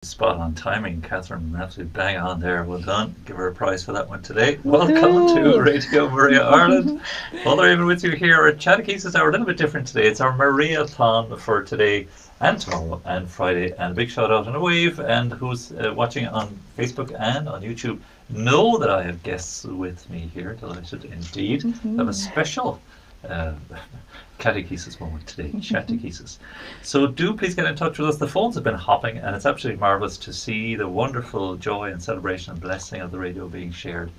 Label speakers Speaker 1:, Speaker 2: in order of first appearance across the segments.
Speaker 1: Spot on timing, Catherine. Absolutely bang on there. Well done. Give her a prize for that one today. Welcome to Radio Maria Ireland. Father Eamonn with you here at Chatechesis. Now we're a little bit different today. It's our Maria-thon for today and tomorrow and Friday. And a big shout out and a wave. And who's watching on Facebook and on YouTube know that I have guests with me here. Delighted indeed. I have a special catechesis moment today, Chatechesis. So do please get in touch with us. The phones have been hopping and it's absolutely marvellous to see the wonderful joy and celebration and blessing of the radio being shared,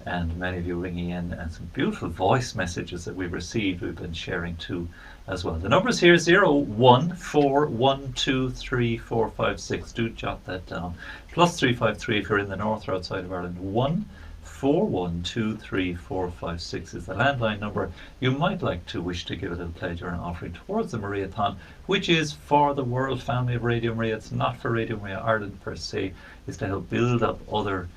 Speaker 1: and many of you ringing in, and some beautiful voice messages that we've received we've been sharing too as well. The numbers here 014123456. Do jot that down. +353 if you're in the north or outside of Ireland. 141233456 is the landline number. You might like to wish to give a little pledge or an offering towards the Maria-thon, which is for the world family of Radio Maria. It's not for Radio Maria Ireland per se. It's to help build up other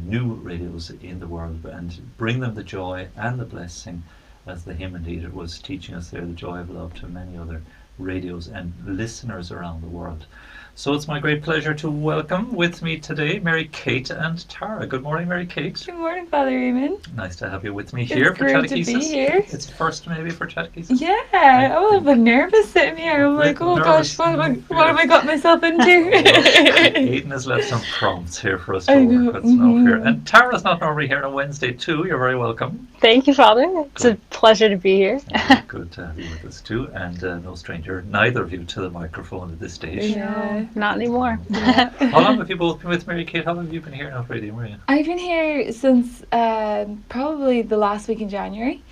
Speaker 1: new radios in the world and bring them the joy and the blessing, as the hymn indeed was teaching us there, the joy of love to many other radios and listeners around the world. So it's my great pleasure to welcome with me today Mary Kate and Tara. Good morning, Mary Kate.
Speaker 2: Good morning, Father Eamonn.
Speaker 1: Nice to have you with me here for
Speaker 2: Catechesis.
Speaker 1: Chatechesis.
Speaker 2: To be here.
Speaker 1: It's first maybe for Chatechesis.
Speaker 2: Yeah, I'm a little bit nervous sitting here. I'm like, oh gosh, what have I got myself into?
Speaker 1: Aidan has left some prompts here for us to work with. Here. And Tara's not normally here on a Wednesday too. You're very welcome.
Speaker 3: Thank you, Father. It's a pleasure to be here.
Speaker 1: Good to have you with us too. And no stranger, neither of you, to the microphone at this stage.
Speaker 3: Yeah, not anymore.
Speaker 1: Yeah. How long have you both been with Mary Kate? How long have you been here now for Radio Maria?
Speaker 2: I've been here since probably the last week in January.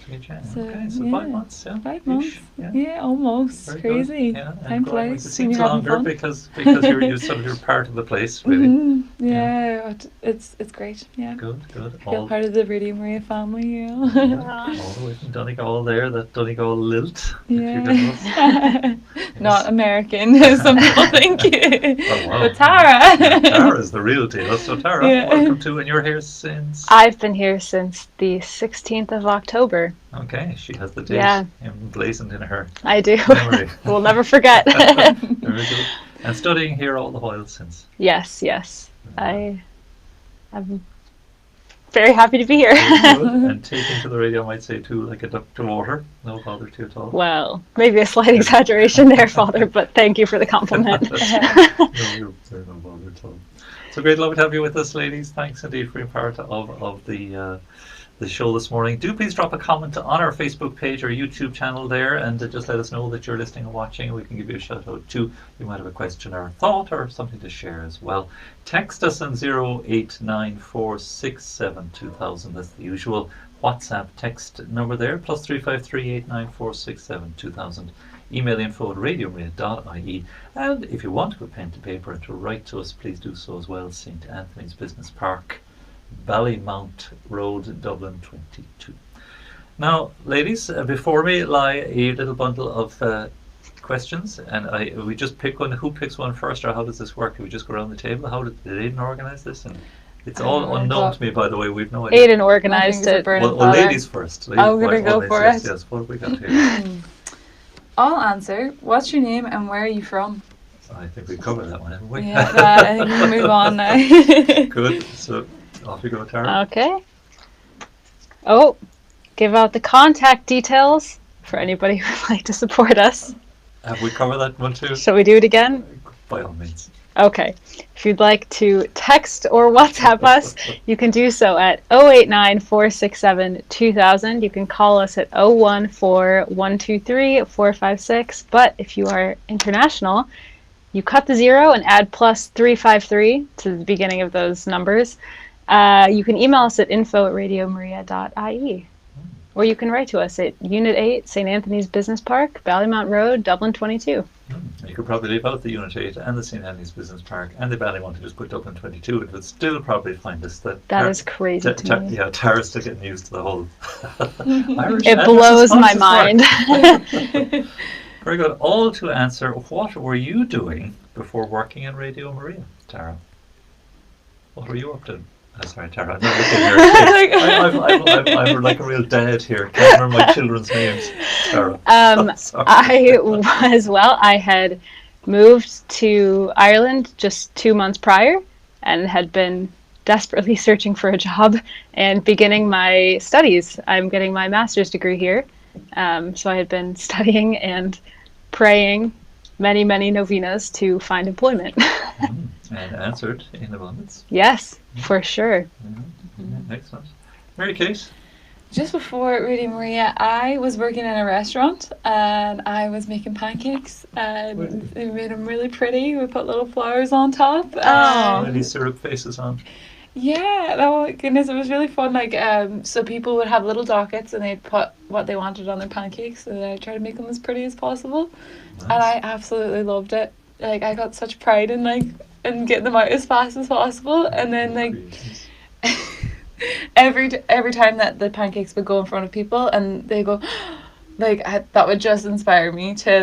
Speaker 1: So 5 months, yeah.
Speaker 2: 5 months.
Speaker 1: Yeah,
Speaker 2: yeah, almost.
Speaker 1: Very
Speaker 2: crazy.
Speaker 1: Yeah,
Speaker 2: time flies.
Speaker 1: It seems longer because you're part of the place, really.
Speaker 2: Yeah, it's great. Yeah.
Speaker 1: Good.
Speaker 2: Feel part of the Radio Maria family, you know.
Speaker 1: All the way from Donegal there, that Donegal lilt.
Speaker 2: Yeah. Not American, some people think.
Speaker 1: Oh, wow.
Speaker 2: But Tara.
Speaker 1: Tara's the real deal. So Tara, welcome to, and you're here since?
Speaker 3: I've been here since the 16th of October.
Speaker 1: Okay, she has the date emblazoned in her
Speaker 3: I do.
Speaker 1: memory.
Speaker 3: We'll never forget.
Speaker 1: Very good. And studying here all the while since?
Speaker 3: Yes. I'm very happy to be here.
Speaker 1: And taking to the radio, I might say too, like a duck to water. No bother to you at all.
Speaker 3: Well, maybe a slight exaggeration there, Father, but thank you for the compliment.
Speaker 1: No, you're no bother at all. So great, love to have you with us, ladies. Thanks indeed for being part of the show this morning. Do please drop a comment on our Facebook page or YouTube channel there, and just let us know that you're listening and watching. We can give you a shout out too. You might have a question or a thought or something to share as well. Text us on 089467200. That's the usual WhatsApp text number there. +35389467200. Email info@radiomaria.ie. And if you want to put pen to paper and to write to us, please do so as well. St. Anthony's Business Park, Ballymount Road, Dublin 22. Now, ladies, before me lie a little bundle of questions, and we just pick one. Who picks one first, or how does this work? Do we just go around the table? How did Aidan organise this? And it's all unknown to me, by the way. We've no idea.
Speaker 3: Aidan organised it.
Speaker 1: Well, ladies first.
Speaker 2: I'm going to go for it.
Speaker 1: Yes, what have we got here?
Speaker 2: I'll answer. What's your name and where are you from?
Speaker 1: I think we covered that one, haven't we?
Speaker 2: Yeah, I think we'll move on now.
Speaker 1: Good. So off you go, Tara.
Speaker 3: Okay. Oh, give out the contact details for anybody who would like to support us.
Speaker 1: Have we covered that one too?
Speaker 3: Shall we do it again?
Speaker 1: By all means.
Speaker 3: Okay. If you'd like to text or WhatsApp us, you can do so at 089467200. You can call us at 014123456. But if you are international, you cut the 0 and add +353 to the beginning of those numbers. You can email us at info@radiomaria.ie. Or you can write to us at Unit 8, St. Anthony's Business Park, Ballymount Road, Dublin 22.
Speaker 1: You could probably leave out the Unit 8 and the St. Anthony's Business Park and the Ballymount and just put Dublin 22. It would still probably find us.
Speaker 3: That is crazy to me.
Speaker 1: Yeah, Tara's still getting used to the whole Irish.
Speaker 3: It blows my mind.
Speaker 1: Very good. All to answer, what were you doing before working in Radio Maria, Tara? What were you up to? Sorry, Tara. I'm not looking here. I'm like a real dad here. Can't remember my children's names. Tara.
Speaker 3: I had moved to Ireland just 2 months prior and had been desperately searching for a job and beginning my studies. I'm getting my master's degree here. So I had been studying and praying many, many novenas to find employment.
Speaker 1: And answered in abundance.
Speaker 3: Yes, for sure.
Speaker 1: Excellent. Mary Kate?
Speaker 2: Just before Radio Maria, I was working in a restaurant and I was making pancakes and they made them really pretty. We put little flowers on top.
Speaker 3: Oh.
Speaker 1: Any syrup faces on?
Speaker 2: Yeah, oh goodness, it was really fun. Like, so people would have little dockets and they'd put what they wanted on their pancakes, and I tried to make them as pretty as possible.
Speaker 1: Nice.
Speaker 2: And I absolutely loved it. Like, I got such pride in in getting them out as fast as possible. And then every time that the pancakes would go in front of people and they go, that would just inspire me to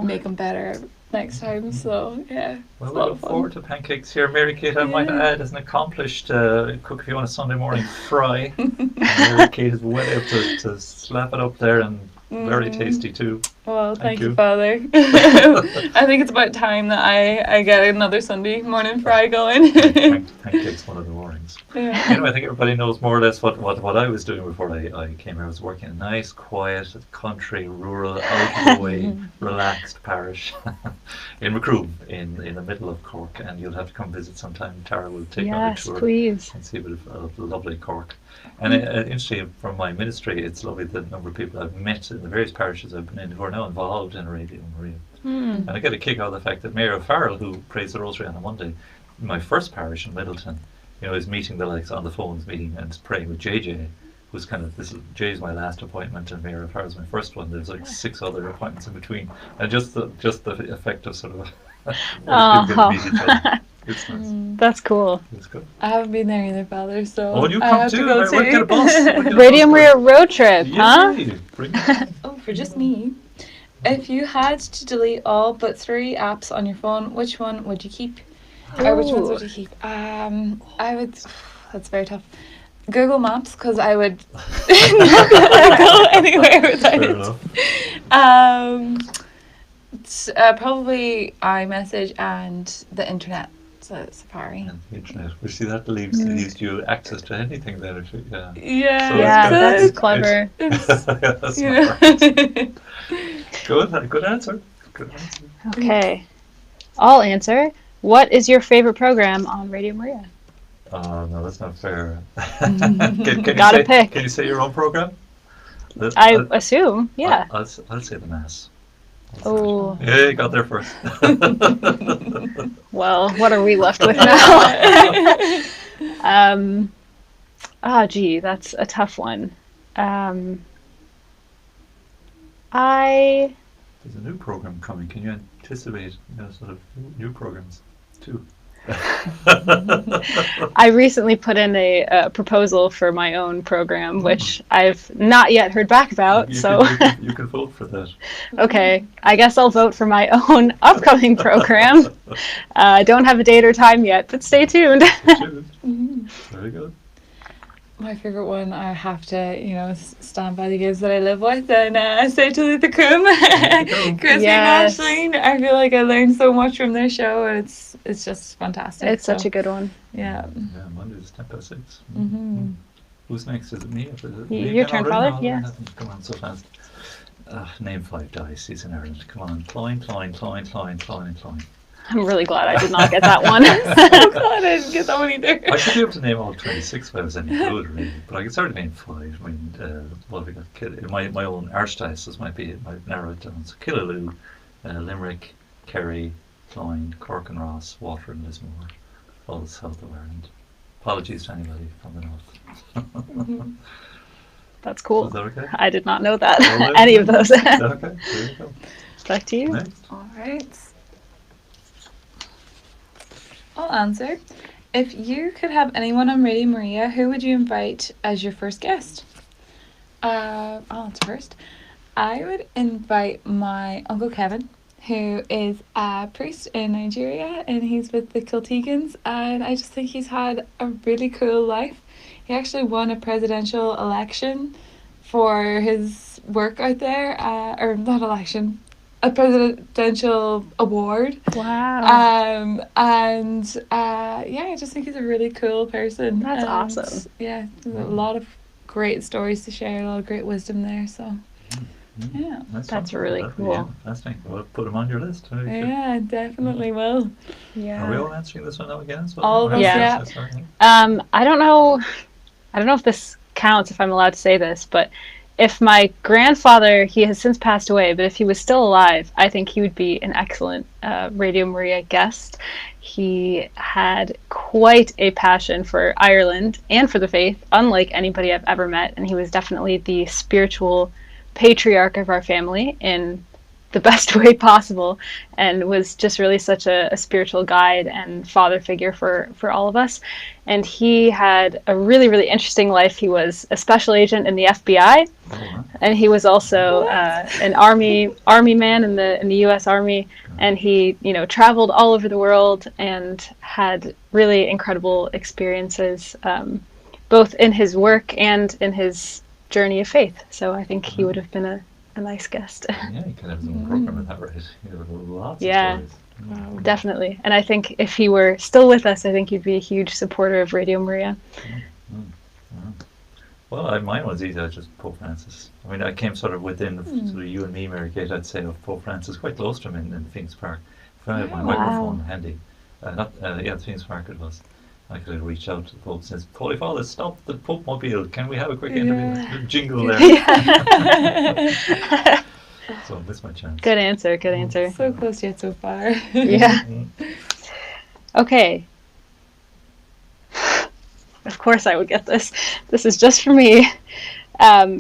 Speaker 2: make them better next time. So yeah,
Speaker 1: well, we look forward to pancakes here. Mary Kate, I might add, is an accomplished cook if you want a Sunday morning fry. Mary Kate is well able to slap it up there, and very tasty too.
Speaker 2: Well, thank you, Father. I think it's about time that I get another Sunday morning fry going.
Speaker 1: Pancakes, one of the mornings.
Speaker 2: Yeah.
Speaker 1: I think everybody knows more or less what I was doing before I came here. I was working in a nice, quiet, country, rural, out of the way, relaxed parish in Macroom, in the middle of Cork. And you'll have to come visit sometime. Tara will take you on a tour.
Speaker 3: Yes, please.
Speaker 1: And see a bit of lovely Cork. And interestingly, from my ministry, it's lovely the number of people I've met in the various parishes I've been in who are now involved in Radio Maria. And I get a kick out of the fact that Mayor Farrell, who prays the Rosary on a Monday, in my first parish in Middleton, is meeting the likes on the phones, meeting and praying with JJ, who's Jay's my last appointment and Mayor Farrell's my first one. There's 6 other appointments in between, and just the effect of sort of people get to meet each other. It's nice.
Speaker 3: That's cool.
Speaker 1: It's good.
Speaker 2: I haven't been there either, Father, so
Speaker 1: Oh, you
Speaker 2: I
Speaker 1: come
Speaker 2: have
Speaker 1: too.
Speaker 2: to go too.
Speaker 1: We'll get a bus.
Speaker 3: Radio Maria road trip, huh?
Speaker 1: Yay. Bring it.
Speaker 2: Oh, for just me. If you had to delete all but 3 apps on your phone, which one would you keep? Or which ones would you keep? I would. That's very tough. Google Maps, because I would not go anywhere without it. Probably iMessage and the internet. So Safari.
Speaker 1: And the internet. We see that leaves you access to anything then.
Speaker 2: Yeah.
Speaker 1: So
Speaker 3: That's clever.
Speaker 1: That's
Speaker 2: Yeah.
Speaker 1: Good answer.
Speaker 3: Okay. I'll answer. What is your favorite program on Radio Maria?
Speaker 1: Oh, no, that's not fair.
Speaker 3: Gotta pick.
Speaker 1: Can you say your own program?
Speaker 3: I assume, yeah.
Speaker 1: I'll say the Mass.
Speaker 3: Oh.
Speaker 1: Yeah, you got there first.
Speaker 3: Well, what are we left with now? Gee, that's a tough one.
Speaker 1: There's a new program coming. Can you anticipate sort of new programs too?
Speaker 3: I recently put in a proposal for my own program, which I've not yet heard back about.
Speaker 1: You can vote for that.
Speaker 3: Okay, I guess I'll vote for my own upcoming program. I don't have a date or time yet, but stay tuned.
Speaker 1: Very good.
Speaker 2: My favourite one, I have to, stand by the kids that I live with and say to the Coom, Chrissy
Speaker 3: Yes.
Speaker 2: and Ashleen. I feel like I learned so much from their show, and it's just fantastic.
Speaker 3: It's such a good one.
Speaker 2: Yeah.
Speaker 1: Yeah, Monday's 10:06.
Speaker 2: Mm-hmm.
Speaker 1: Who's next? Is it me?
Speaker 3: Your turn, Father.
Speaker 1: No,
Speaker 3: Yeah.
Speaker 1: Come on, so fast. Name 5 dice. He's in Ireland. Come on. Cloyne.
Speaker 3: I'm really glad I did not get that one.
Speaker 2: So glad I didn't get that one either.
Speaker 1: I should be able to name all 26 if I was any good, really. But I could start to name 5. I mean, what have we got? My own archdiocese might narrow it down. So Killaloe, Limerick, Kerry, Cloyne, Cork and Ross, Water and Lismore, all the south of Ireland. Apologies to anybody from the north.
Speaker 3: That's cool.
Speaker 1: Is that okay?
Speaker 3: I did not know that.
Speaker 1: Well,
Speaker 3: Any of those.
Speaker 1: Is that okay? There you go.
Speaker 3: Back to you.
Speaker 1: Next.
Speaker 2: All right. I'll answer. If you could have anyone on Radio Maria, who would you invite as your first guest? I'll answer first. I would invite my Uncle Kevin, who is a priest in Nigeria, and he's with the Kiltegans, and I just think he's had a really cool life. He actually won a presidential election for his work out there, or not election, a presidential award.
Speaker 3: Wow.
Speaker 2: Yeah, I just think he's a really cool person.
Speaker 3: That's
Speaker 2: And,
Speaker 3: awesome.
Speaker 2: Yeah, there's a lot of great stories to share, a lot of great wisdom there. So, yeah.
Speaker 3: That's really cool.
Speaker 1: Fascinating. Well, put him on your list.
Speaker 2: Yeah, definitely will.
Speaker 3: Yeah.
Speaker 1: Are we all answering this one now again as well?
Speaker 2: All of us,
Speaker 3: Yeah.
Speaker 2: yeah.
Speaker 3: I don't know if this counts, if I'm allowed to say this, but if my grandfather, he has since passed away, but if he was still alive, I think he would be an excellent Radio Maria guest. He had quite a passion for Ireland and for the faith, unlike anybody I've ever met, and he was definitely the spiritual patriarch of our family in the best way possible, and was just really such a spiritual guide and father figure for all of us. And he had a really, really interesting life. He was a special agent in the FBI, and he was also an army man in the U.S. Army. And he, traveled all over the world and had really incredible experiences, both in his work and in his journey of faith. So I think he would have been a nice guest.
Speaker 1: Yeah, you can have his own program with that, right? You have lots of stories.
Speaker 3: Wow, definitely. And I think if he were still with us, I think he'd be a huge supporter of Radio Maria.
Speaker 1: Well, mine was easy. I just Pope Francis. I mean, I came sort of within sort of you and me, Mary Kate, I'd say, of Pope Francis, quite close to him in Phoenix Park. If I had my microphone handy, Phoenix Park it was. I could have reached out to the Pope and said, Holy Father, stop the Pope Mobile. Can we have a quick interview? Jingle there. So I missed my chance.
Speaker 3: Good answer.
Speaker 2: So close yet so far.
Speaker 3: Yeah. Okay. Of course I would get this. This is just for me.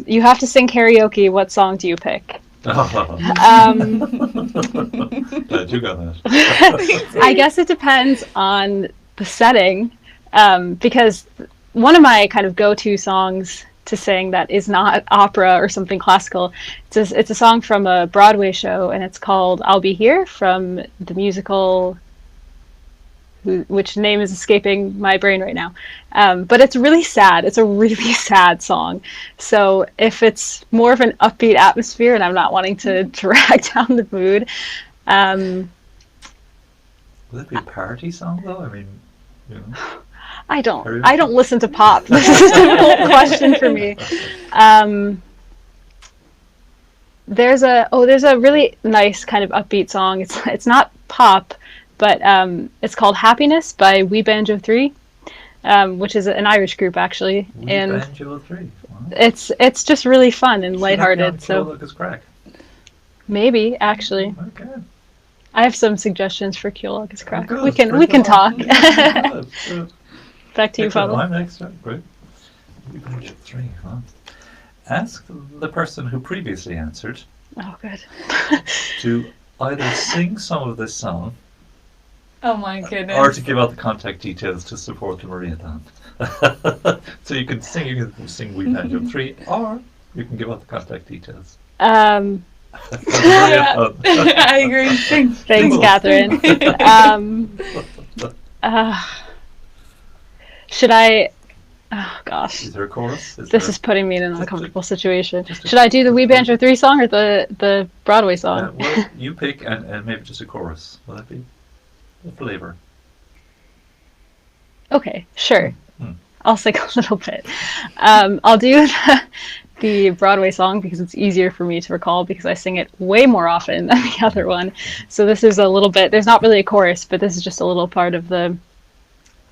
Speaker 3: You have to sing karaoke. What song do you pick?
Speaker 1: Glad you got that.
Speaker 3: I guess it depends on the setting, because one of my kind of go-to songs to sing that is not opera or something classical, it's a song from a Broadway show, and it's called I'll Be Here, from the musical, which name is escaping my brain right now. But it's really sad. It's a really sad song. So if it's more of an upbeat atmosphere and I'm not wanting to drag down the mood.
Speaker 1: Would that be a party song though? I mean,
Speaker 3: I don't listen to pop. This is a difficult question for me. There's a really nice kind of upbeat song. It's not pop, but it's called Happiness by We Banjo 3, which is an Irish group actually.
Speaker 1: Banjo 3. Wow.
Speaker 3: It's just really fun and lighthearted. So
Speaker 1: crack.
Speaker 3: Maybe actually.
Speaker 1: Okay.
Speaker 3: I have some suggestions for Ceolalagus Crack.
Speaker 1: Oh,
Speaker 3: we can talk. Back to you, Father.
Speaker 1: I'm next. Great. We Banjo 3, huh? Ask the person who previously answered.
Speaker 3: Oh, good.
Speaker 1: To either sing some of this song.
Speaker 2: Oh my goodness.
Speaker 1: Or to give out the contact details to support the Mariathon. So you can sing We Banjo 3, or you can give out the contact details.
Speaker 2: I agree.
Speaker 3: Thanks, Catherine. Should I... Oh, gosh.
Speaker 1: Is there a chorus?
Speaker 3: This is putting me in an uncomfortable situation. Should I do the We Banjo 3 song or the Broadway song?
Speaker 1: Well, you pick, and maybe just a chorus. Will that be a flavor?
Speaker 3: Okay, sure. I'll sing a little bit. I'll do the Broadway song because it's easier for me to recall because I sing it way more often than the other one. So this is a little bit, there's not really a chorus, but this is just a little part of the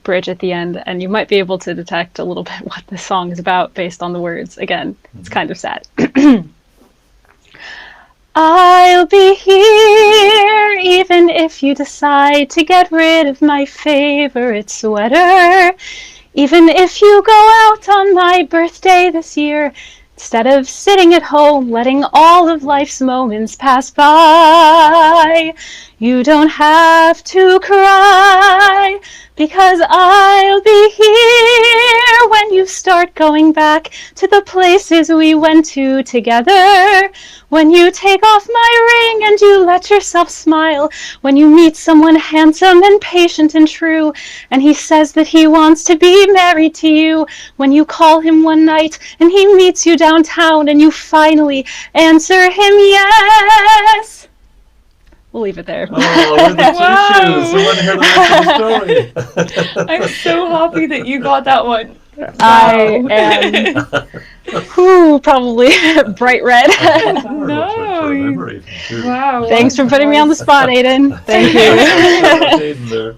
Speaker 3: bridge at the end, and you might be able to detect a little bit what this song is about based on the words. Again, it's kind of sad. I'll be here even if you decide to get rid of my favorite sweater. Even if you go out on my birthday this year, instead of sitting at home letting all of life's moments pass by. You don't have to cry, because I'll be here when you start going back to the places we went to together. When you take off my ring and you let yourself smile. When you meet someone handsome and patient and true, and he says that he wants to be married to you. When you call him one night and he meets you downtown and you finally answer him yes. We'll leave it there.
Speaker 1: Oh, with the
Speaker 2: Wow.
Speaker 1: tissues. I want to hear the rest of the story.
Speaker 2: I'm so happy that you got that one.
Speaker 3: I
Speaker 2: Wow.
Speaker 3: am probably bright red.
Speaker 2: No.
Speaker 1: Remember even, too.
Speaker 2: Wow.
Speaker 3: Thanks for putting me on the spot, Aiden. Thank you.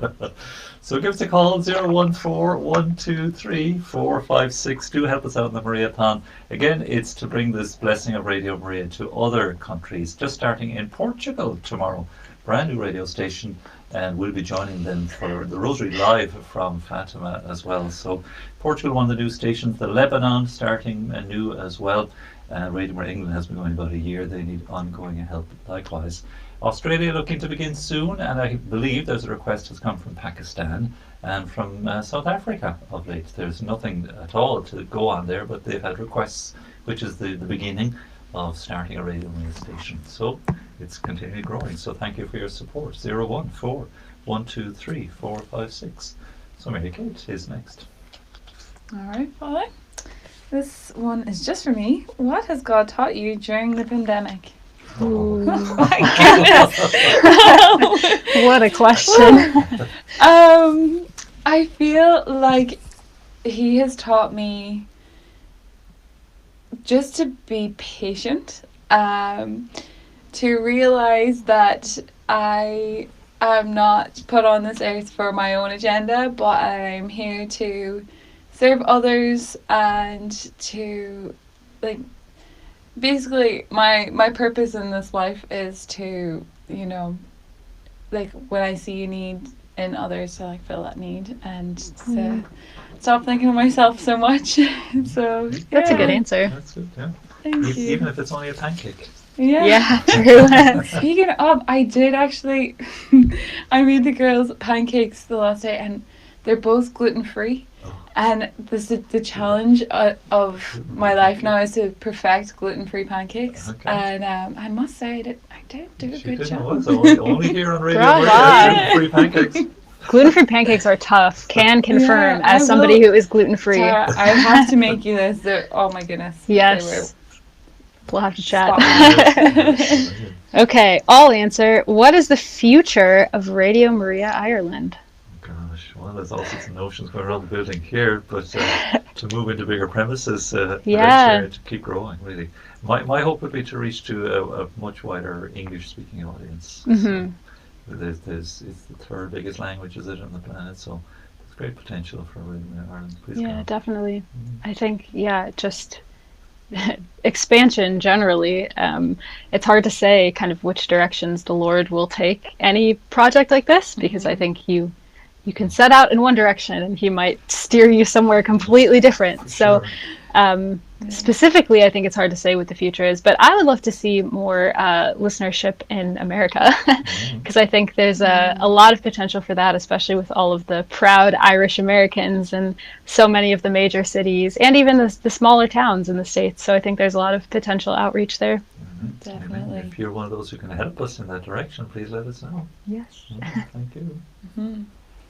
Speaker 1: So give us a call, 014-123-456. Do help us out in the Mariathon. Again, it's to bring this blessing of Radio Maria to other countries, just starting in Portugal tomorrow. Brand new radio station, and we'll be joining them for the Rosary Live from Fatima as well. So Portugal, one of the new stations, the Lebanon starting new as well. Radio Maria England has been going about a year. They need ongoing help likewise. Australia looking to begin soon, and I believe there's a request has come from Pakistan and from South Africa of late. There's nothing at all to go on there, but they've had requests, which is the beginning of starting a Radio Maria station. So it's continually growing. So thank you for your support. 014-123-456. So Mary Kate is next.
Speaker 2: All right, Father. This one is just for me. What has God taught you during the pandemic?
Speaker 3: Ooh.
Speaker 2: Oh my goodness.
Speaker 3: What a question.
Speaker 2: I feel like he has taught me just to be patient, to realize that I am not put on this earth for my own agenda, but I'm here to serve others and to, like, basically my purpose in this life is to, you know, like, when I see a need in others, to like fill that need and to stop thinking of myself so much. So
Speaker 3: That's a good answer.
Speaker 1: That's good, yeah.
Speaker 2: Thank you.
Speaker 1: Even if it's only a pancake.
Speaker 3: Yeah, true.
Speaker 2: Speaking of, I did actually I made the girls pancakes the last day, and they're both gluten-free. And the challenge of my life now is to perfect gluten-free pancakes. Okay. And I must say, I did do a good job.
Speaker 1: Only here on Radio Maria, gluten-free pancakes.
Speaker 3: Gluten-free pancakes are tough. Can confirm, as somebody who is gluten-free.
Speaker 2: Tara, I have to make you this. Oh my goodness.
Speaker 3: Yes. We'll have to chat. Okay, I'll answer. What is the future of Radio Maria Ireland?
Speaker 1: Well, there's all sorts of notions going around the building here, but to move into bigger premises, to keep growing, really. My hope would be to reach to a much wider English-speaking audience.
Speaker 3: Mm-hmm.
Speaker 1: So it's the third biggest language, is it, on the planet? So there's great potential for Ireland. Please
Speaker 3: definitely. I think, just expansion generally. It's hard to say kind of which directions the Lord will take any project like this, because I think you can set out in one direction and he might steer you somewhere completely different. So specifically, I think it's hard to say what the future is, but I would love to see more listenership in America, because I think there's a lot of potential for that, especially with all of the proud Irish Americans and so many of the major cities and even the smaller towns in the States. So I think there's a lot of potential outreach there.
Speaker 2: Definitely.
Speaker 1: If you're one of those who can help us in that direction, please let us know.
Speaker 3: Yes.
Speaker 1: Thank you.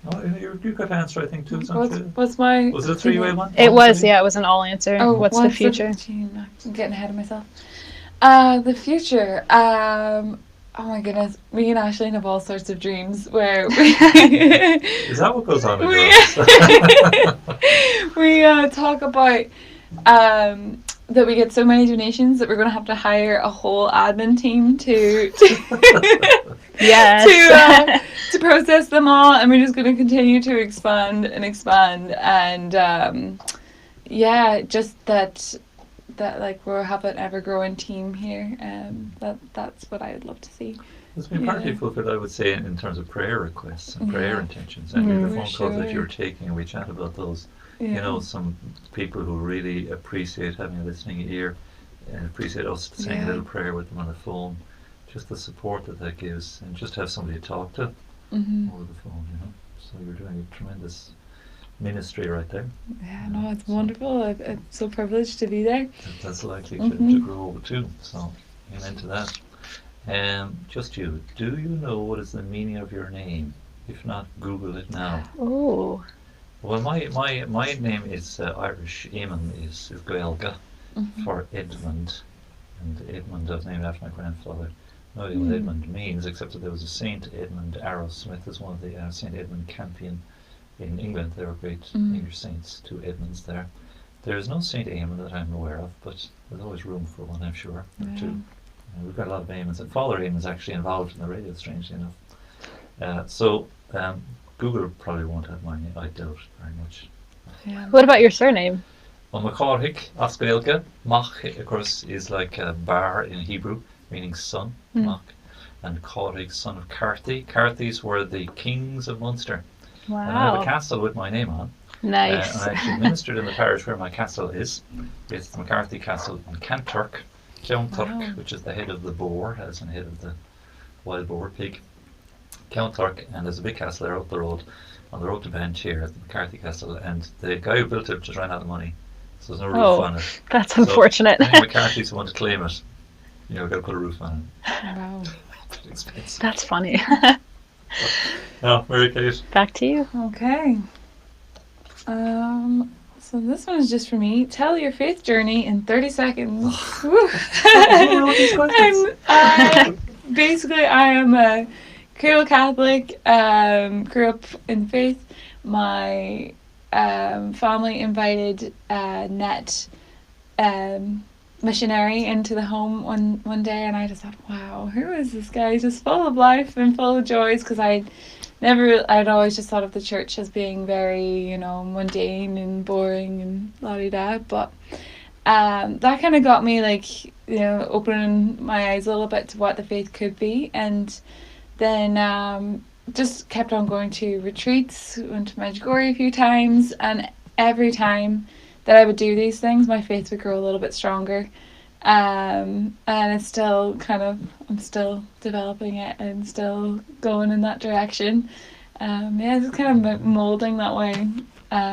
Speaker 1: Oh, you got to answer, I think, too.
Speaker 2: What's my...
Speaker 1: Was it a three-way one?
Speaker 3: It was, it was an all answer.
Speaker 2: Oh,
Speaker 3: what's the future?
Speaker 2: I'm getting ahead of myself. The future. Oh my goodness. Me and Aisling have all sorts of dreams where we...
Speaker 1: Is that what goes on in yours?
Speaker 2: We talk about that we get so many donations that we're going to have to hire a whole admin team to process them all, and we're just going to continue to expand and just that like we'll have an ever-growing team here, that's what I would love to see.
Speaker 1: It's been partly fulfilled, I would say, in terms of prayer requests and prayer intentions. And the phone calls that you're taking, and we chat about those. You know, some people who really appreciate having a listening ear and appreciate us saying a little prayer with them on the phone. Just the support that gives, and just have somebody to talk to over the phone, you know. So you're doing a tremendous ministry right there.
Speaker 2: Yeah, no, it's wonderful. I'm so privileged to be there.
Speaker 1: That's likely to grow too. So amen to that. Just you. Do you know what is the meaning of your name? If not, Google it now.
Speaker 3: Oh.
Speaker 1: Well, my name is Irish. Eamonn is Gaelga for Edmund, and Edmund I was named after my grandfather. no idea what Edmund means, except that there was a Saint Edmund Arrowsmith as one of the Saint Edmund Campion in England. There were great English saints, 2 Edmunds there. There's no Saint Eamonn that I'm aware of, but there's always room for one, I'm sure, or 2. We've got a lot of Eamons, and Father Eamon's actually involved in the radio, strangely enough. So Google probably won't have mine, I doubt very much.
Speaker 2: Yeah.
Speaker 3: What about your surname?
Speaker 1: Well, McCarthy, Asgaelge, Mach, of course, is like a bar in Hebrew, meaning son, Mach, and Carthy, son of Carthy. Carthys were the kings of Munster.
Speaker 3: Wow.
Speaker 1: And I have a castle with my name on.
Speaker 3: Nice.
Speaker 1: And I actually ministered in the parish where my castle is. It's the McCarthy Castle in Kanturk, Counturk, which is the head of the boar, as in head of the wild boar pig. Counturk, and there's a big castle there up the road, on the road to Bench here at the McCarthy Castle, and the guy who built it just ran out of money. So there's no roof on it.
Speaker 3: That's unfortunate.
Speaker 1: So, McCarthy's want to claim it. You know, got to put a roof on it.
Speaker 2: Wow.
Speaker 1: It's expensive.
Speaker 3: That's funny.
Speaker 1: No, Mary Kate.
Speaker 3: Back to you.
Speaker 2: Okay. So this one is just for me. Tell your faith journey in 30 seconds. Basically, I am a cradle Catholic. Grew up in faith. My family invited a net missionary into the home one day, and I just thought, wow, who is this guy? He's just full of life and full of joys, because I'd always just thought of the church as being very, mundane and boring and la-di-da, but that kind of got me, opening my eyes a little bit to what the faith could be, and then just kept on going to retreats, went to Medjugorje a few times, and every time that I would do these things, my faith would grow a little bit stronger. And it's still I'm still developing it and still going in that direction. It's kind of molding that way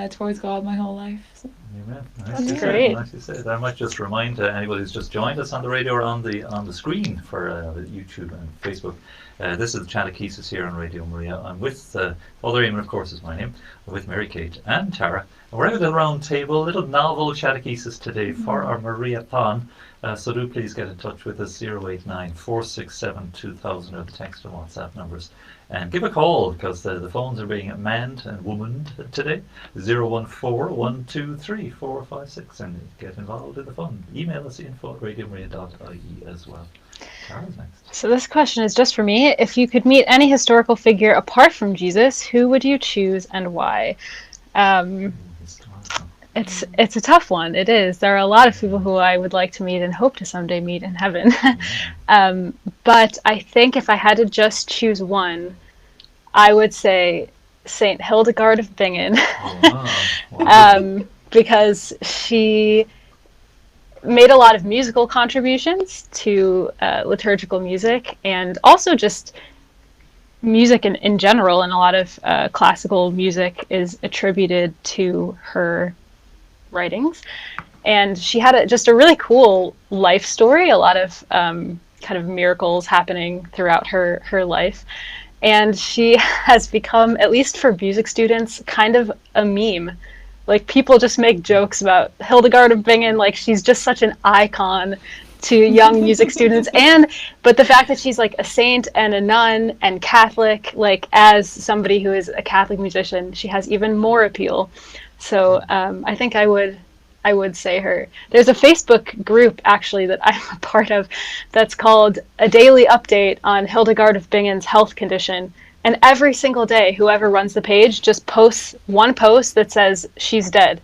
Speaker 2: towards God my whole life. So.
Speaker 1: Amen.
Speaker 3: That's great.
Speaker 1: Nice to say. I might just remind anybody who's just joined us on the radio or on the screen for YouTube and Facebook. This is Chatechesis here on Radio Maria. I'm with Father Eamonn, of course, is my name. I'm with Mary Kate and Tara. And we're at a round table, a little novel Chatechesis today for our Maria-thon. So do please get in touch with us, 089 467 2000 or the text and WhatsApp numbers. And give a call, because the phones are being manned and womaned today. 014 123 456, and get involved in the fun. Email us info@radiomaria.ie as well. Tara's next.
Speaker 3: So this question is just for me. If you could meet any historical figure apart from Jesus, who would you choose and why? It's a tough one. It is. There are a lot of people who I would like to meet and hope to someday meet in heaven. But I think if I had to just choose one, I would say Saint Hildegard of Bingen.
Speaker 1: Wow.
Speaker 3: Because she made a lot of musical contributions to liturgical music, and also just music in general, and a lot of classical music is attributed to her writings. And she had just a really cool life story, a lot of kind of miracles happening throughout her life. And she has become, at least for music students, kind of a meme. Like, people just make jokes about Hildegard of Bingen, like she's just such an icon to young music students. But the fact that she's like a saint and a nun and Catholic, like as somebody who is a Catholic musician, she has even more appeal. So I think I would say her. There's a Facebook group actually that I'm a part of that's called A Daily Update on Hildegard of Bingen's health condition. And every single day, whoever runs the page just posts one post that says she's dead.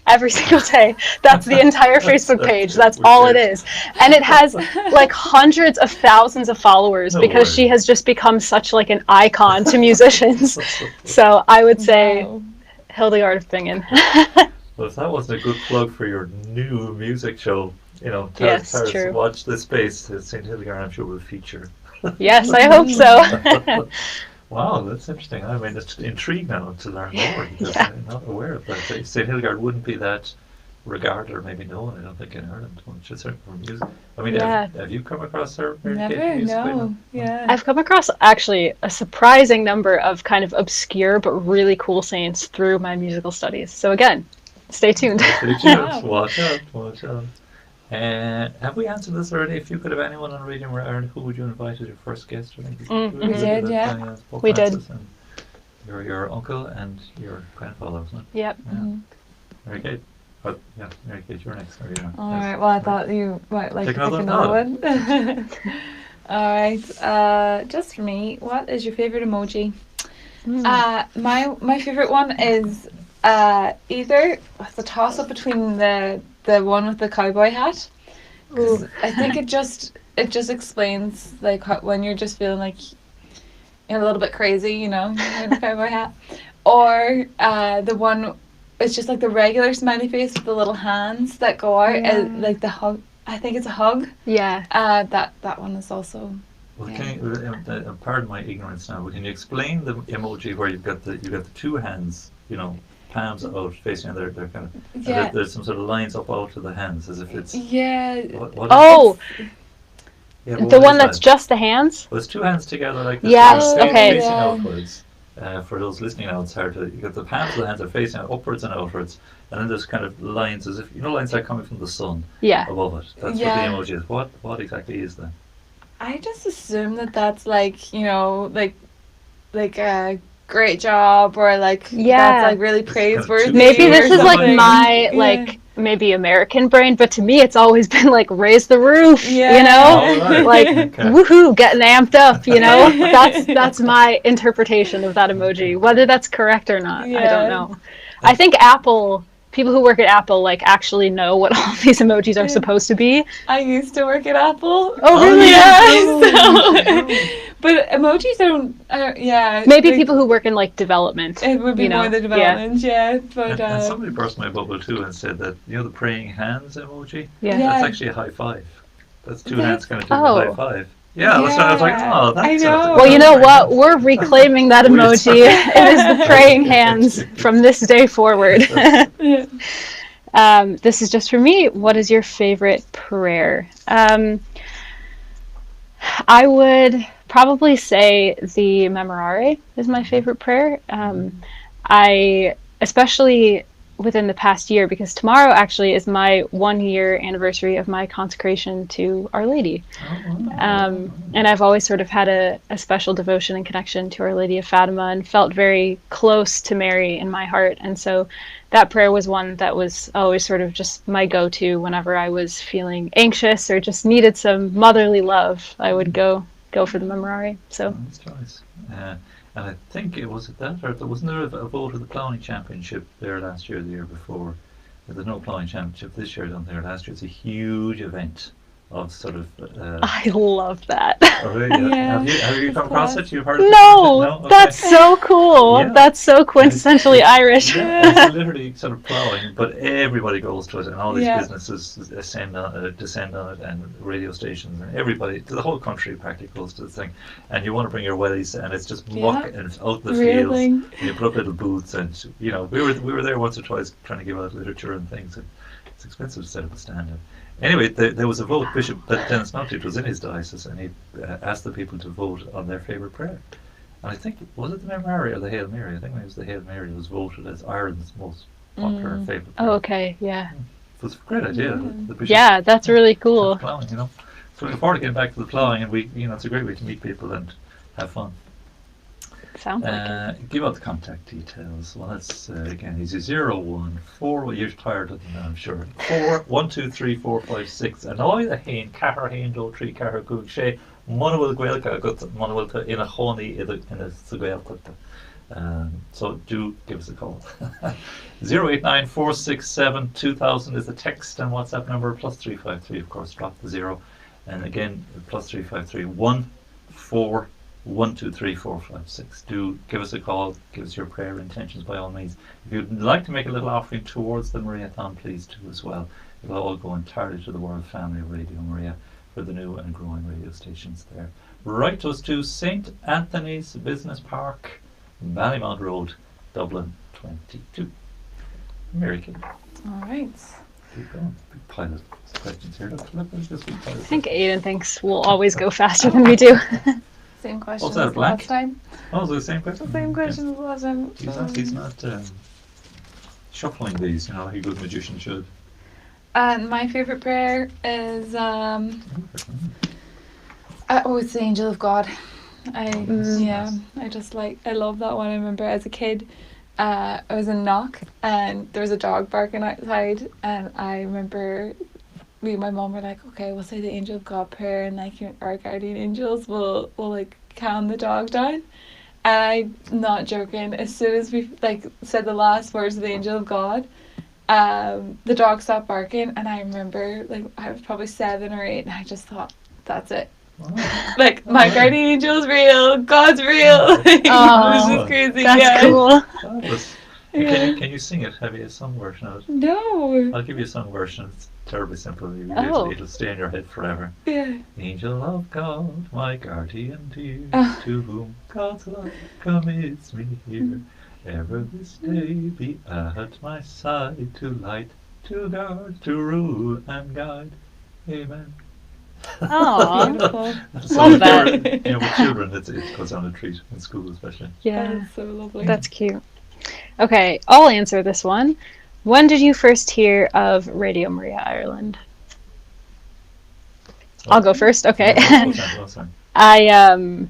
Speaker 3: Every single day. That's the entire Facebook page. That's all it is. And it has like hundreds of thousands of followers because she has just become such like an icon to musicians. So I would say Hildegard of Bingen.
Speaker 1: Well, if that wasn't a good plug for your new music show,
Speaker 3: Yes, true.
Speaker 1: Watch this space. St. Hildegard, I'm sure, will feature.
Speaker 3: Yes, I hope so.
Speaker 1: Wow, that's interesting. I mean, it's intrigued now to learn more, because I'm not aware of that. St. Hildegard wouldn't be that regarded or maybe known, I don't think, in Ireland much, is there, for music? I mean, have you come across her?
Speaker 2: Never, no. Yeah.
Speaker 3: I've come across actually a surprising number of kind of obscure but really cool saints through my musical studies. So again, stay tuned.
Speaker 1: Stay tuned. Watch out. Have we answered this already? If you could have anyone on Radio Maria Ireland, who would you invite as your first guest? I think
Speaker 3: We
Speaker 2: did, yeah.
Speaker 1: Pope
Speaker 3: We did.
Speaker 1: Francis and your uncle and your grandfather, wasn't it?
Speaker 3: Yep.
Speaker 1: Yeah. Mary Kate. Oh, yeah, Mary Kate, you're next. Or, yeah.
Speaker 2: All right. Well, I thought you might like
Speaker 1: Take
Speaker 2: to pick
Speaker 1: another?
Speaker 2: another one. All right. Just for me, what is your favorite emoji? My favorite one is either it's a toss up between the one with the cowboy hat. 'Cause I think it just explains like when you're just feeling like you're a little bit crazy, you know, you're wearing a cowboy hat, or the one. It's just like the regular smiley face with the little hands that go out, like the hug. I think it's a hug.
Speaker 3: Yeah.
Speaker 2: That one is also.
Speaker 1: Well,
Speaker 2: Yeah.
Speaker 1: can you, pardon my ignorance now, but can you explain the emoji where you've got the two hands, you know, palms out facing, and they're kind of
Speaker 2: Yeah.
Speaker 1: there's some sort of lines up out to the hands as if it's
Speaker 2: Yeah.
Speaker 1: what
Speaker 3: Oh,
Speaker 1: yeah,
Speaker 3: the one that's just the hands?
Speaker 1: well, it's two hands together like this.
Speaker 3: Yes,
Speaker 1: they're
Speaker 3: okay.
Speaker 1: facing
Speaker 2: Yeah.
Speaker 1: outwards. For those listening now, it's hard to. You got the palms of the hands are facing upwards and outwards, and then there's kind of lines as if lines are coming from the sun
Speaker 3: Yeah.
Speaker 1: above it. That's
Speaker 2: Yeah.
Speaker 1: what the emoji is. What exactly is that?
Speaker 2: I just assume that that's like, you know, like a great job, or like
Speaker 3: Yeah.
Speaker 2: that's like really
Speaker 1: It's kind of
Speaker 2: praiseworthy.
Speaker 1: too-
Speaker 3: Maybe
Speaker 2: or
Speaker 3: this is like
Speaker 2: something.
Speaker 3: my
Speaker 2: Yeah.
Speaker 3: like maybe American brain, but to me it's always been like raise the roof,
Speaker 2: Yeah.
Speaker 3: you know?
Speaker 1: Oh, right.
Speaker 3: Like
Speaker 1: Okay.
Speaker 3: woohoo, getting amped up, you know? That's my interpretation of that emoji. Whether that's correct or not, I
Speaker 2: Yeah.
Speaker 3: don't know. I think people who work at Apple like actually know what all these emojis are supposed to be.
Speaker 2: I used to work at Apple.
Speaker 3: Oh, really?
Speaker 2: Yeah. But emojis don't. Yeah.
Speaker 3: Maybe
Speaker 2: like,
Speaker 3: people who work in like development.
Speaker 2: It would be
Speaker 3: you know,
Speaker 2: more the development, yeah. But
Speaker 1: And somebody burst my bubble too and said that the praying hands emoji.
Speaker 3: Yeah.
Speaker 2: Yeah.
Speaker 1: That's actually a high five. That's two
Speaker 2: That's-
Speaker 1: hands kind of doing
Speaker 3: Oh.
Speaker 1: a high five. Yeah, that's why I was like, oh, that's.
Speaker 2: I know.
Speaker 3: Well, you know what? We're reclaiming that emoji. It is the praying hands from this day forward. This is just for me. What is your favorite prayer? I would probably say the Memorare is my favorite prayer. I, especially within the past year, because tomorrow actually is my 1-year anniversary of my consecration to Our Lady. And I've always sort of had a special devotion and connection to Our Lady of Fatima and felt very close to Mary in my heart. And so that prayer was one that was always sort of just my go-to whenever I was feeling anxious or just needed some motherly love. I would go for the Memorare. So
Speaker 1: That's nice. And I think it was at that, or wasn't there a vote of the Clowning Championship there last year or the year before? There's no Clowning Championship this year, I don't think, or last year. It's a huge event of sort of.
Speaker 3: I love that.
Speaker 1: Oh, really?
Speaker 2: Yeah.
Speaker 1: Have you come across it? You've heard of it?
Speaker 3: No,
Speaker 1: Okay.
Speaker 3: that's so cool.
Speaker 1: Yeah.
Speaker 3: That's so quintessentially Irish.
Speaker 1: Yeah, it's literally sort of plowing, but everybody goes to it, and all these
Speaker 2: Yeah.
Speaker 1: businesses descend on it, and radio stations, and everybody, the whole country practically goes to the thing. And you want to bring your wellies, and it's just muck, and it's out in the fields,
Speaker 2: Really?
Speaker 1: and you put up little booths, and we were there once or twice trying to give out literature and things, and it's expensive to set up a stand. Anyway, there was a vote. Bishop Dennis Mountford was in his diocese, and he asked the people to vote on their favourite prayer. And I think, was it the Memorare or the Hail Mary? I think it was the Hail Mary that was voted as Ireland's most popular favourite prayer.
Speaker 3: Oh, okay, yeah.
Speaker 1: It was a great idea. The bishop
Speaker 3: Yeah, that's really cool.
Speaker 1: Ploughing, So looking forward to getting back to the ploughing, and it's a great way to meet people and have fun.
Speaker 3: Sounds like it.
Speaker 1: Give out the contact details. Well, that's again easy. 014. Well, you're tired of them, I'm sure. 4123456. And all the hain, Cahar hain do tree Cahar gug she. Monowil Guelka got Monowilta in a honey in a Sugailkutta. So do give us a call. 089 467 2000 is the text and WhatsApp number. +353, of course. Drop the 0. And again, +353 14123 Do give us a call. Give us your prayer intentions by all means. If you'd like to make a little offering towards the Mariathon, please do as well. It'll all go entirely to the World Family of Radio Maria for the new and growing radio stations there. Write to us to St. Anthony's Business Park, Ballymount Road, Dublin 22. Mary Kay.
Speaker 2: all right.
Speaker 1: Keep going. Big pile of questions here.
Speaker 3: I think Aidan thinks we'll always go faster than we do.
Speaker 2: Same question
Speaker 1: that,
Speaker 2: as
Speaker 1: blank?
Speaker 2: last time.
Speaker 1: Oh, is it the same question?
Speaker 2: Same question as last time.
Speaker 1: He's not shuffling these, like a good magician should.
Speaker 2: And my favorite prayer is it's the Angel of God. I love that one. I remember as a kid, I was in Knock and there was a dog barking outside, and I remember me and my mum were like, okay, we'll say the Angel of God prayer, and like our guardian angels will like calm the dog down. And I'm not joking. As soon as we like said the last words of the Angel of God, the dog stopped barking, and I remember like I was probably 7 or 8, and I just thought, that's it.
Speaker 1: Wow.
Speaker 2: Like my guardian angel's real, God's real. It was just crazy.
Speaker 3: That's cool.
Speaker 1: Fabulous.
Speaker 2: Yeah.
Speaker 1: Can you sing it? Have you a song version of it?
Speaker 2: No.
Speaker 1: I'll give you a song version. It's terribly simple. It'll stay in your head forever.
Speaker 2: Yeah.
Speaker 1: Angel of God, my guardian dear, to whom God's love commits me here. Ever this day be at my side, to light, to guard, to rule and guide. Amen.
Speaker 3: Oh,
Speaker 2: Beautiful.
Speaker 3: Love that.
Speaker 1: With children, it goes on a treat in school, especially.
Speaker 3: yeah.
Speaker 2: That's so lovely.
Speaker 3: That's cute. Okay, I'll answer this one. When did you first hear of Radio Maria Ireland? I'll go first. Okay. I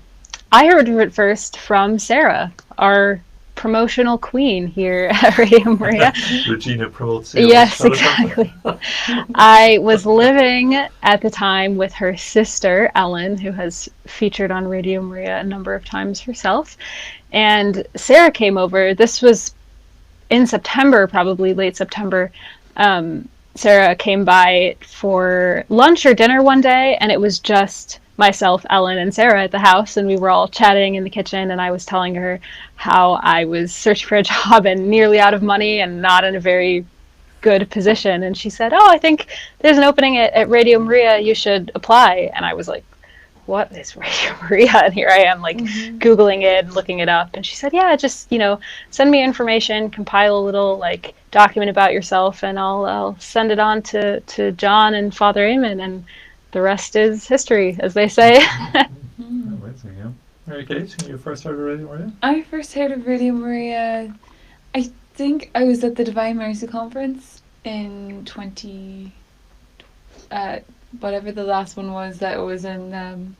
Speaker 3: heard of it first from Sarah, our promotional queen here at Radio Maria.
Speaker 1: Regina promotes.
Speaker 3: Yes, exactly. I was living at the time with her sister Ellen, who has featured on Radio Maria a number of times herself, and Sarah came over. This was in September, probably late September. Sarah came by for lunch or dinner one day, and it was just myself, Ellen, and Sarah at the house, and we were all chatting in the kitchen, and I was telling her how I was searching for a job and nearly out of money and not in a very good position. And she said, oh, I think there's an opening at Radio Maria, you should apply. And I was like, what is Radio Maria? And here I am, like, Googling it and looking it up. And she said, yeah, just, send me information, compile a little, like, document about yourself, and I'll send it on to John and Father Eamonn, and the rest is history, as they say.
Speaker 1: Amazing, yeah. Mary Kate, you first heard of Radio Maria?
Speaker 2: I first heard of Radio Maria, I think I was at the Divine Mercy Conference in 20... whatever the last one was that was in,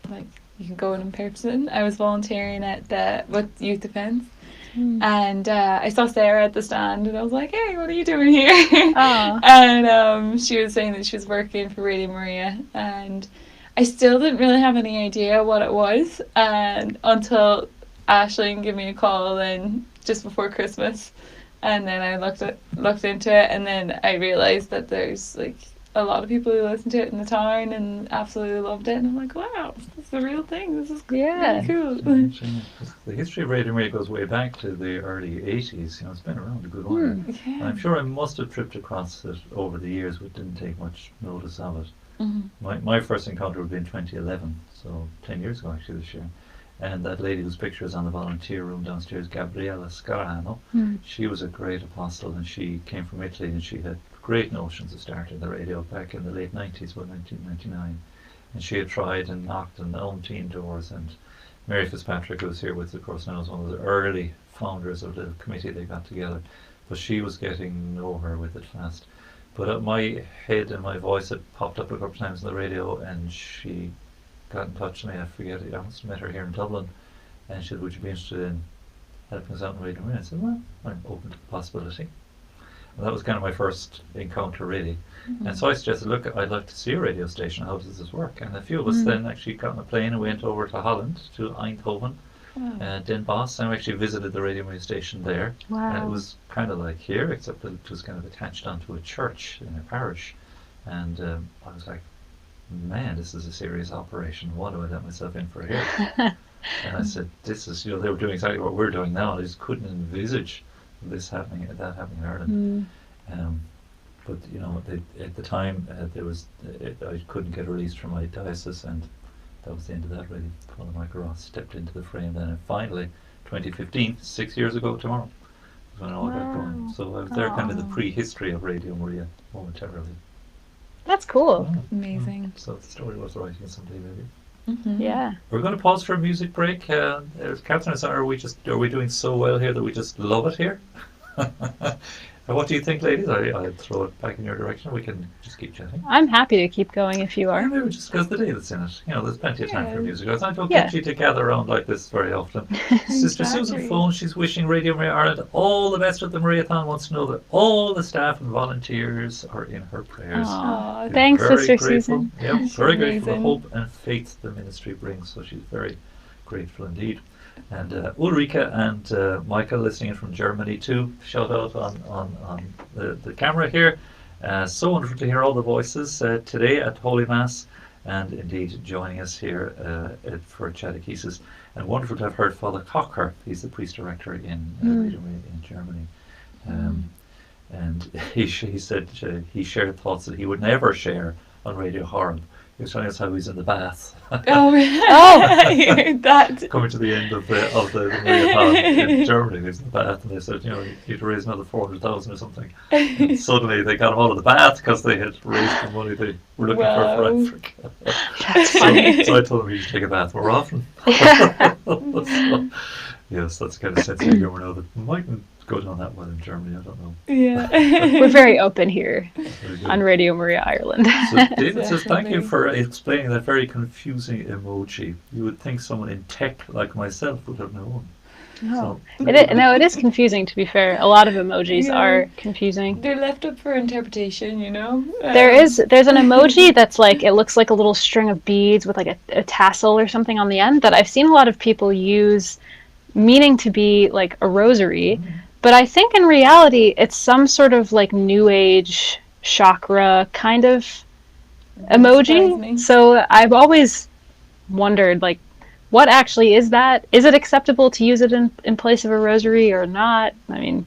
Speaker 2: like, you can go in person. I was volunteering with Youth Defence. And I saw Sarah at the stand, and I was like, hey, what are you doing here?
Speaker 3: Oh.
Speaker 2: And she was saying that she was working for Radio Maria, and I still didn't really have any idea what it was, and until Aisling gave me a call then just before Christmas, and then I looked into it, and then I realised that there's like a lot of people who listen to it in the town and absolutely loved it, and I'm like, wow, this is the real thing. This is really cool.
Speaker 1: The history of Radio Maria goes way back to the early 80s. It's been around a good while.
Speaker 2: Yeah.
Speaker 1: I'm sure I must have tripped across it over the years, but didn't take much notice of it. My first encounter would be in 2011, so 10 years ago actually this year. And that lady whose picture is on the volunteer room downstairs, Gabriella Scarano, she was a great apostle, and she came from Italy, and she had great notions of starting the radio back in the late 90s, 1999. And she had tried and knocked on umpteen doors, and Mary Fitzpatrick, who's here with us, of course, now is one of the early founders of the committee they got together, but she was getting nowhere with it fast. But my head and my voice had popped up a couple of times on the radio, and she got in touch with me. I must have met her here in Dublin, and she said, would you be interested in helping us out in Radio Maria? I said, well, I'm open to the possibility. And that was kind of my first encounter, really. And so I suggested, look, I'd like to see a radio station. How does this work? And a few of us then actually got on a plane and went over to Holland, to Eindhoven, Den Bosch, and we actually visited the Radio Maria station there.
Speaker 3: Wow.
Speaker 1: And it was kind of like here, except that it was kind of attached onto a church in a parish. And I was like, man, this is a serious operation. What do I let myself in for here? And I said, this is, they were doing exactly what we're doing now. I just couldn't envisage that happening in Ireland. But at the time I couldn't get released from my diocese, and that was the end of that, really. Father Michael Ross stepped into the frame then, and finally 2015, 6 years ago tomorrow, was when it all got going. So I was there kind of the prehistory of Radio Maria momentarily.
Speaker 3: That's cool.
Speaker 2: Amazing.
Speaker 1: So the story was writing someday maybe.
Speaker 3: Yeah.
Speaker 1: We're going to pause for a music break. Catherine, are we doing so well here that we just love it here? What do you think, ladies? I'll throw it back in your direction. We can just keep chatting.
Speaker 3: I'm happy to keep going if you are.
Speaker 1: Yeah, maybe just because the day that's in it. There's plenty of time for music. I don't
Speaker 3: Yeah.
Speaker 1: get you to gather around like this very often. Sister Susan
Speaker 2: Exactly.
Speaker 1: Phone, she's wishing Radio Maria Ireland all the best at the Mariathon. Wants to know that all the staff and volunteers are in her prayers.
Speaker 3: Aw,
Speaker 1: She's
Speaker 3: thanks,
Speaker 1: very
Speaker 3: Sister
Speaker 1: grateful.
Speaker 3: Susan.
Speaker 1: Yeah, very grateful for the
Speaker 2: amazing.
Speaker 1: hope and faith the ministry brings. So she's very grateful indeed. And Ulrika and Michael listening in from Germany too. Shout out on the camera here. So wonderful to hear all the voices today at Holy Mass, and indeed joining us here for Chatechesis. And wonderful to have heard Father Kocher. He's the priest director in Radio Maria in Germany. And he said he shared thoughts that he would never share on Radio Horeb. He was telling us how he's in the bath.
Speaker 2: Oh,
Speaker 3: Oh.
Speaker 2: I heard that.
Speaker 1: Coming to the end of the Mariathon in Germany, he's in the bath, and they said, you need to raise another 400,000 or something. And suddenly they got him out of the bath because they had raised the money they were looking for
Speaker 2: Wow.
Speaker 1: Africa.
Speaker 3: That's funny.
Speaker 1: So I told him he should take a bath more often. So, yes, that's the kind of sense of humor now that mightn't go down that well in Germany. I don't know.
Speaker 2: Yeah.
Speaker 3: We're very open here
Speaker 1: Very good.
Speaker 3: on Radio Maria Ireland.
Speaker 1: So David says, thank you
Speaker 2: Definitely.
Speaker 1: for explaining that very confusing emoji. You would think someone in tech like myself would have known.
Speaker 3: No.
Speaker 1: So,
Speaker 3: It is confusing, to be fair. A lot of emojis
Speaker 2: Yeah.
Speaker 3: are confusing.
Speaker 2: They're left up for interpretation,
Speaker 3: There's an emoji that's like, it looks like a little string of beads with like a tassel or something on the end that I've seen a lot of people use meaning to be like a rosary, but I think in reality it's some sort of like new age chakra kind of
Speaker 2: Surprised me.
Speaker 3: emoji. So I've always wondered, like, what actually is that? Is it acceptable to use it in place of a rosary or not? I mean,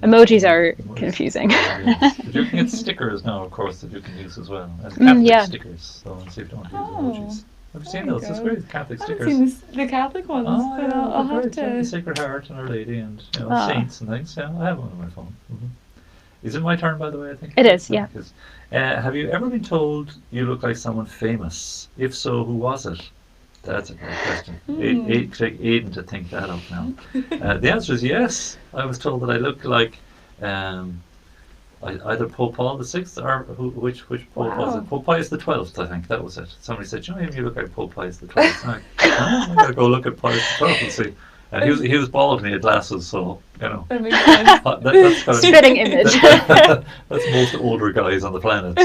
Speaker 3: emojis are confusing.
Speaker 1: Yes. But you can get stickers now, of course, that you can use as well. And Catholic
Speaker 3: yeah.
Speaker 1: stickers, so see if you don't use
Speaker 2: Oh,
Speaker 1: emojis. Have you seen
Speaker 2: there you
Speaker 1: those? It's
Speaker 2: go.
Speaker 1: great, Catholic
Speaker 2: I haven't
Speaker 1: stickers.
Speaker 2: seen the Catholic ones,
Speaker 1: Oh,
Speaker 2: but
Speaker 1: yeah,
Speaker 2: I'll
Speaker 1: they're
Speaker 2: have
Speaker 1: great. Yeah, the
Speaker 2: to.
Speaker 1: Sacred Heart and Our Lady and
Speaker 3: Ah.
Speaker 1: saints and things. Yeah, I have one on my phone. Is it my turn, by the way, I think?
Speaker 3: It is, yeah.
Speaker 1: Because, have you ever been told you look like someone famous? If so, who was it? That's a great question. Take Aidan to think that up now. The answer is yes. I was told that I look like either Pope Paul VI or which Pope was
Speaker 2: Wow.
Speaker 1: it? Pope Pius the 12th, I think that was it. Somebody said, you look like Pope Pius the 12th. I'm like, I gotta go look at Pius the 12th and see. And he was bald and he had glasses, so
Speaker 2: That makes sense.
Speaker 1: that's kind of
Speaker 3: Fitting image.
Speaker 1: that's most older guys on the planet.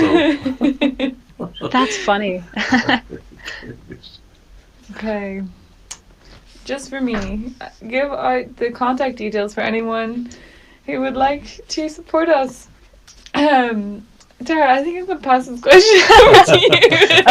Speaker 1: So
Speaker 3: That's funny.
Speaker 2: Okay. Just for me, give out the contact details for anyone who would like to support us. Tara, I think I'm going to pass this question over to you.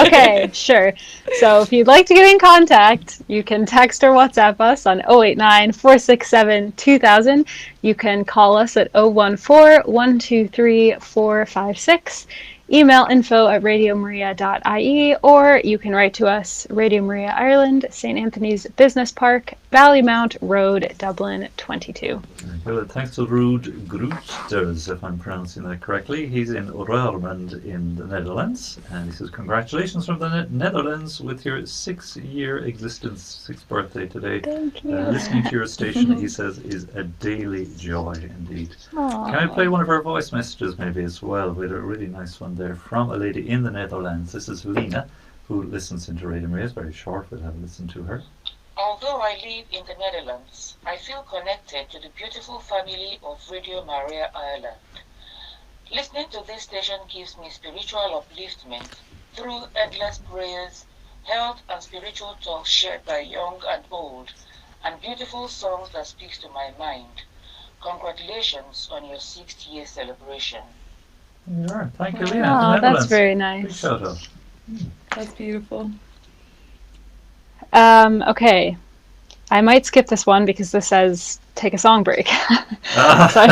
Speaker 3: Okay, sure. So if you'd like to get in contact, you can text or WhatsApp us on 089-467-2000. You can call us at 014-123-456. Email info@radiomaria.ie, or you can write to us, Radio Maria Ireland, St. Anthony's Business Park, Ballymount Road, Dublin 22.
Speaker 1: Well, thanks to Ruud Grooters, if I'm pronouncing that correctly. He's in Roermond in the Netherlands, and he says, congratulations from the Netherlands with your 6-year existence, 6th birthday today.
Speaker 3: Thank you.
Speaker 1: Listening to your station, he says, is a daily joy indeed. Can I play one of our voice messages maybe as well? We had a really nice one there from a lady in the Netherlands. This is Lena, who listens into Radio Maria. It's very short, we'll have a listen to her.
Speaker 4: Although I live in the Netherlands, I feel connected to the beautiful family of Radio Maria Ireland. Listening to this station gives me spiritual upliftment through endless prayers, health and spiritual talks shared by young and old, and beautiful songs that speaks to my mind. Congratulations on your 6th year celebration.
Speaker 1: There you are. Thank you, Lena.
Speaker 3: Oh,
Speaker 1: Netherlands.
Speaker 3: that's very
Speaker 1: Big
Speaker 3: nice.
Speaker 1: shout out.
Speaker 2: That's beautiful.
Speaker 3: Okay. I might skip this one because this says take a song break. So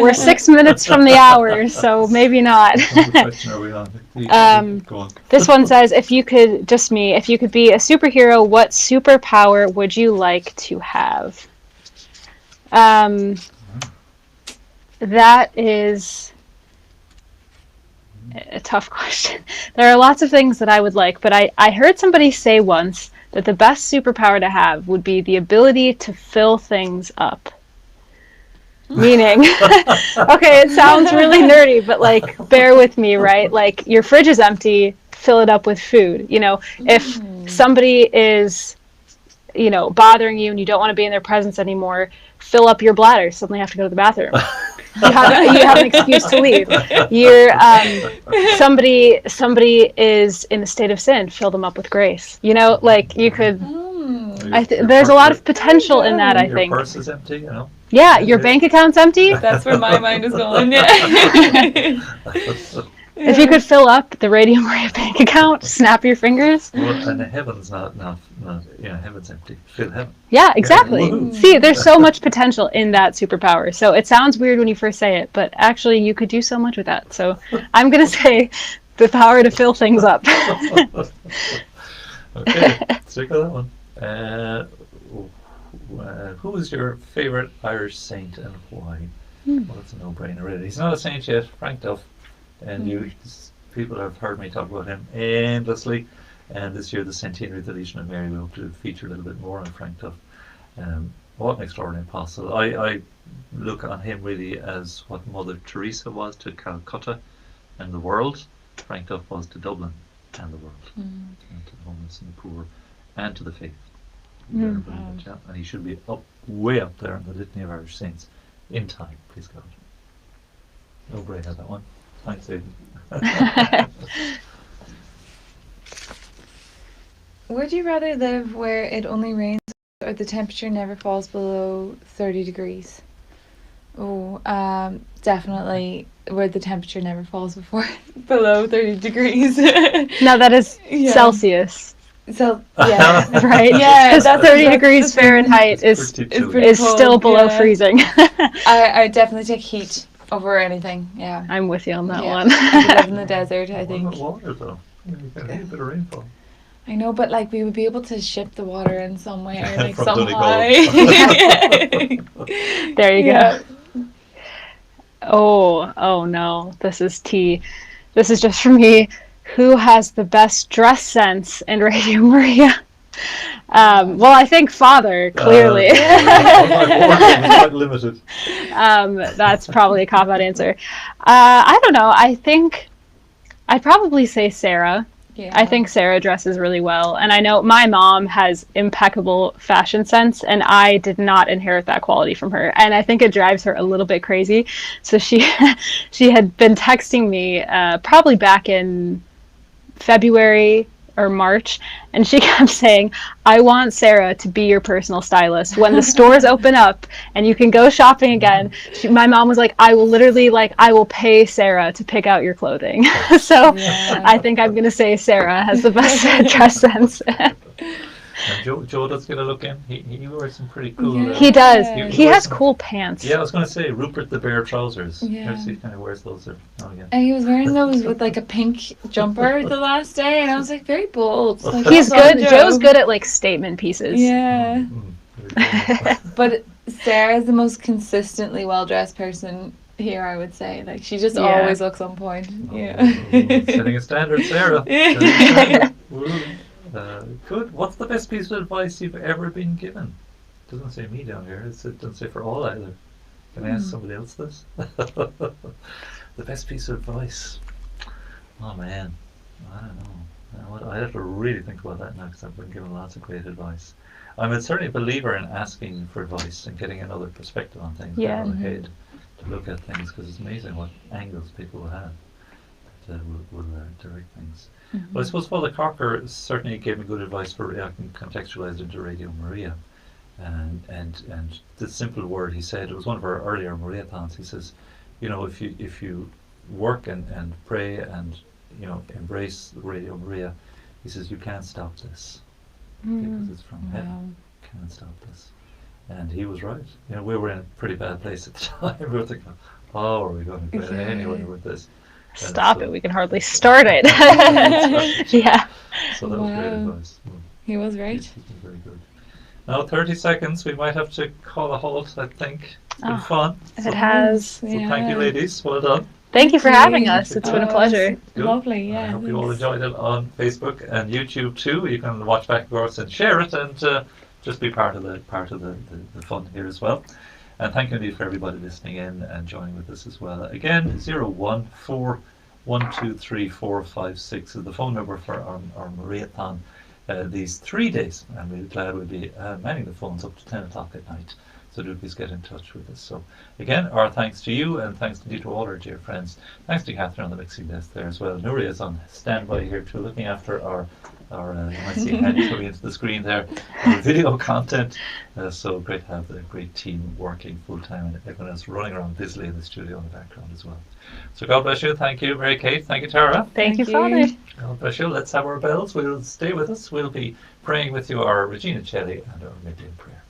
Speaker 3: we're 6 minutes from the hour, so maybe not.
Speaker 1: What question are we on? Go on.
Speaker 3: This one says, if you could be a superhero, what superpower would you like to have? That is a tough question. There are lots of things that I would like, but I heard somebody say once that the best superpower to have would be the ability to fill things up. Meaning, okay, it sounds really nerdy, but like, bear with me, right? Like, your fridge is empty, fill it up with food. You know, if somebody is, you know, bothering you and you don't want to be in their presence anymore, fill up your bladder. Suddenly have to go to the bathroom. You have an excuse to leave. You're somebody is in a state of sin, fill them up with grace. You know, like, you could. There's a lot of potential in that, I think.
Speaker 1: Your purse is empty, you know.
Speaker 3: Yeah, your bank account's empty.
Speaker 2: That's where my mind is going. Yeah.
Speaker 3: If you could fill up the Radio Maria bank account, snap your fingers.
Speaker 1: Well, and the heaven's not heaven's empty. Fill heaven.
Speaker 3: Yeah, exactly.
Speaker 1: Yeah.
Speaker 3: See, there's so much potential in that superpower. So it sounds weird when you first say it, but actually you could do so much with that. So I'm going to say the power to fill things up.
Speaker 1: Okay, stick with that one. Who is your favourite Irish saint and why? Well, it's a no-brainer, really. He's not a saint yet, Frank Duff. And people have heard me talk about him endlessly. And this year, the centenary of the Legion of Mary, we hope to feature a little bit more on Frank Duff. What an extraordinary apostle. I look on him really as what Mother Teresa was to Calcutta and the world. Frank Duff was to Dublin and the world. And to the homeless and the poor and to the faith. And he should be way up there in the litany of Irish saints in time, please God. No brainer, that one. Thanks, Aidan.
Speaker 2: Would you rather live where it only rains or the temperature never falls below 30 degrees? Oh, definitely where the temperature never falls below 30 degrees.
Speaker 3: Now that is Celsius.
Speaker 2: So, yeah.
Speaker 3: Right?
Speaker 2: Yeah,
Speaker 3: because 30 degrees Fahrenheit is
Speaker 2: pretty cold,
Speaker 3: still below freezing.
Speaker 2: I definitely take heat over anything, yeah.
Speaker 3: I'm with you on that one.
Speaker 2: I could live in the desert, I think.
Speaker 1: What about water, though? You can get a bit of rainfall.
Speaker 2: I know, but like we would be able to ship the water in some way, or like
Speaker 1: From
Speaker 2: somehow.
Speaker 3: There you go. Oh no, this is tea. This is just for me. Who has the best dress sense in Radio Maria? Well, I think Father, clearly.
Speaker 1: Quite limited.
Speaker 3: That's probably a cop-out answer. I don't know. I think I'd probably say Sarah.
Speaker 2: Yeah.
Speaker 3: I think Sarah dresses really well. And I know my mom has impeccable fashion sense, and I did not inherit that quality from her. And I think it drives her a little bit crazy. So she had been texting me probably back in February or March, and she kept saying, I want Sarah to be your personal stylist. When the stores open up and you can go shopping again, my mom was like, I will pay Sarah to pick out your clothing. So I think I'm going to say Sarah has the best dress sense.
Speaker 1: And Joe does get a look in. He wears some pretty cool...
Speaker 3: he does. He has
Speaker 1: some
Speaker 3: cool pants.
Speaker 1: Yeah, I was going to say Rupert the Bear trousers.
Speaker 2: Yeah.
Speaker 1: He kind of wears those now again.
Speaker 2: And he was wearing those with like a pink jumper the last day, and I was like, very bold. Like,
Speaker 3: He's good.
Speaker 2: Joe.
Speaker 3: Joe's good at like statement pieces.
Speaker 2: Yeah.
Speaker 1: Cool.
Speaker 2: But Sarah's the most consistently well-dressed person here, I would say. Like, she just always looks on point.
Speaker 1: Setting a standard, Sarah. Setting a standard. Good. What's the best piece of advice you've ever been given? It doesn't say me down here. It doesn't say for all either. Can I ask somebody else this? The best piece of advice. Oh man, I don't know. I have to really think about that now because I've been given lots of great advice. I'm certainly a believer in asking for advice and getting another perspective on things.
Speaker 3: Yeah.
Speaker 1: Ahead to look at things because it's amazing what angles people will have that will direct things. Well, I suppose Father Cocker certainly gave me good advice for I can contextualize into Radio Maria, and the simple word he said, it was one of our earlier Mariathons. He says, you know, if you work and pray and embrace Radio Maria, he says you can't stop this because it's from heaven. You can't stop this, and he was right. You know, we were in a pretty bad place at the time. We were thinking, how are we going to get anywhere with this?
Speaker 3: Stop it, we can hardly start it. Yeah.
Speaker 1: So that was great advice.
Speaker 2: He was right.
Speaker 1: He's been very good. Now 30 seconds, we might have to call a halt, I think. It's been fun.
Speaker 3: It has.
Speaker 1: So thank you, ladies. Well done.
Speaker 3: Thank you for having us. It's been a pleasure.
Speaker 1: Good.
Speaker 2: Lovely, yeah.
Speaker 1: I hope you all enjoyed it on Facebook and YouTube too. You can watch back, of course, and share it, and just be part of the fun here as well. And thank you indeed for everybody listening in and joining with us as well. Again, 014123456 is the phone number for our Mariathon these 3 days. And we're glad we'll be manning the phones up to 10 o'clock at night. So do please get in touch with us. So again, our thanks to you, and thanks indeed to all our dear friends. Thanks to Catherine on the mixing desk there as well. Nuria is on standby here too, looking after our you might see hands coming into the screen there, our video content. So great to have a great team working full time, and everyone else running around busily in the studio in the background as well. So God bless you. Thank you, Mary Kate. Thank you, Tara.
Speaker 3: Thank you, Father.
Speaker 1: God bless you. Let's have our bells. We'll stay with us. We'll be praying with you our Regina Celli and our midday prayer.